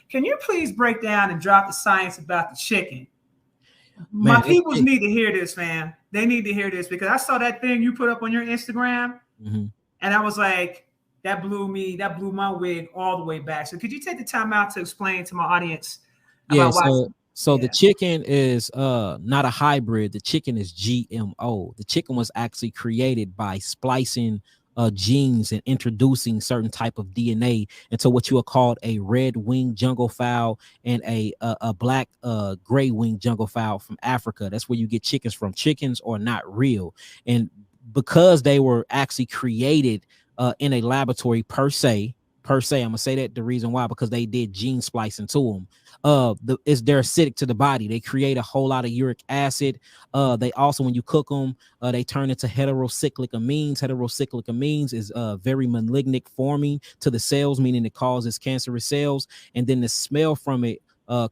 Can you please break down and drop the science about the chicken? My Man, peoples need to hear this, man. They need to hear this because I saw that thing you put up on your Instagram, and I was like, that blew my wig all the way back. So could you take the time out to explain to my audience yeah. about why? So the chicken is not a hybrid. The chicken is GMO. The chicken was actually created by splicing genes and introducing certain type of DNA into what you are called a red-winged jungle fowl and a black gray-winged jungle fowl from Africa. That's where you get chickens from. Chickens are not real, and because they were actually created in a laboratory per se, I'm gonna say that the reason why, because they did gene splicing to them. They're acidic to the body. They create a whole lot of uric acid. They also, when you cook them, they turn into heterocyclic amines. Heterocyclic amines is very malignant forming to the cells, meaning it causes cancerous cells. And then the smell from it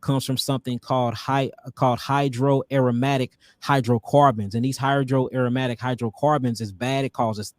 comes from something called hydroaromatic hydrocarbons. And these hydroaromatic hydrocarbons is bad. It causes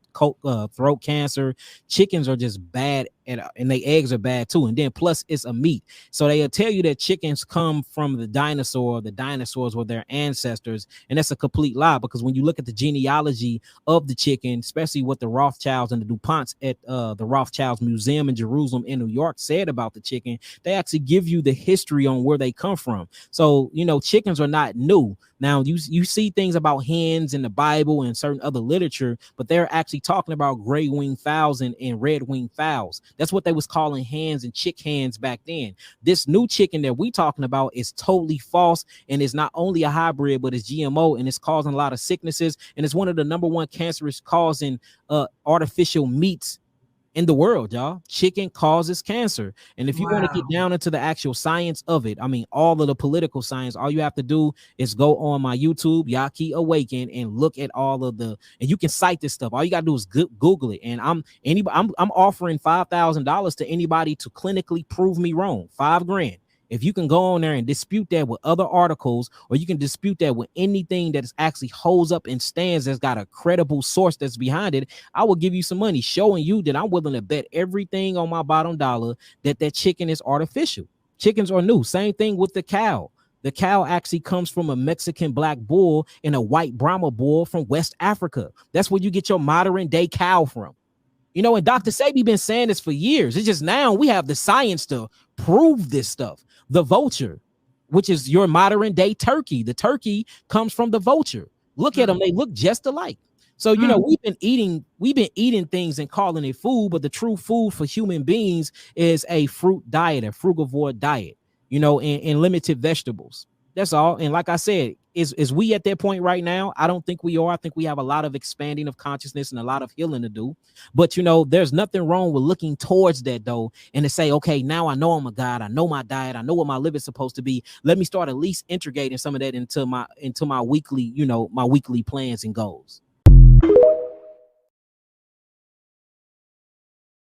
throat cancer. Chickens are just bad, and they eggs are bad too. And then plus it's a meat. So they'll tell you that chickens come from the dinosaurs were their ancestors. And that's a complete lie, because when you look at the genealogy of the chicken, especially what the Rothschilds and the DuPonts at the Rothschilds Museum in Jerusalem in New York said about the chicken, they actually give you the history on where they come from. So, chickens are not new. Now, you see things about hens in the Bible and certain other literature, but they're actually talking about gray-winged fowls and red-winged fowls. That's what they was calling hens and chick hens back then. This new chicken that we talking about is totally false, and it's not only a hybrid, but it's GMO, and it's causing a lot of sicknesses, and it's one of the number one cancerous causing artificial meats in the world, y'all. Chicken causes cancer. And if you want to get down into the actual science of it, I mean, all of the political science, all you have to do is go on my YouTube, Yaki Awaken, and look at all of and you can cite this stuff. All you got to do is Google it. And I'm offering $5,000 to anybody to clinically prove me wrong. $5,000. If you can go on there and dispute that with other articles, or you can dispute that with anything that is actually holds up and stands that's got a credible source that's behind it, I will give you some money showing you that I'm willing to bet everything on my bottom dollar that chicken is artificial. Chickens are new. Same thing with the cow. The cow actually comes from a Mexican black bull and a white Brahma bull from West Africa. That's where you get your modern day cow from. And Dr. Sebi been saying this for years. It's just now we have the science to prove this stuff. The vulture, which is your modern day turkey. The turkey comes from the vulture. Look at them. They look just alike. So, we've been eating things and calling it food, but the true food for human beings is a fruit diet, a frugivore diet, and limited vegetables. That's all. And like I said, is we at that point right now? I don't think we are. I think we have a lot of expanding of consciousness and a lot of healing to do. But, there's nothing wrong with looking towards that, though, and to say, okay, now I know I'm a God. I know my diet. I know what my liver is supposed to be. Let me start at least integrating some of that into my weekly, my weekly plans and goals.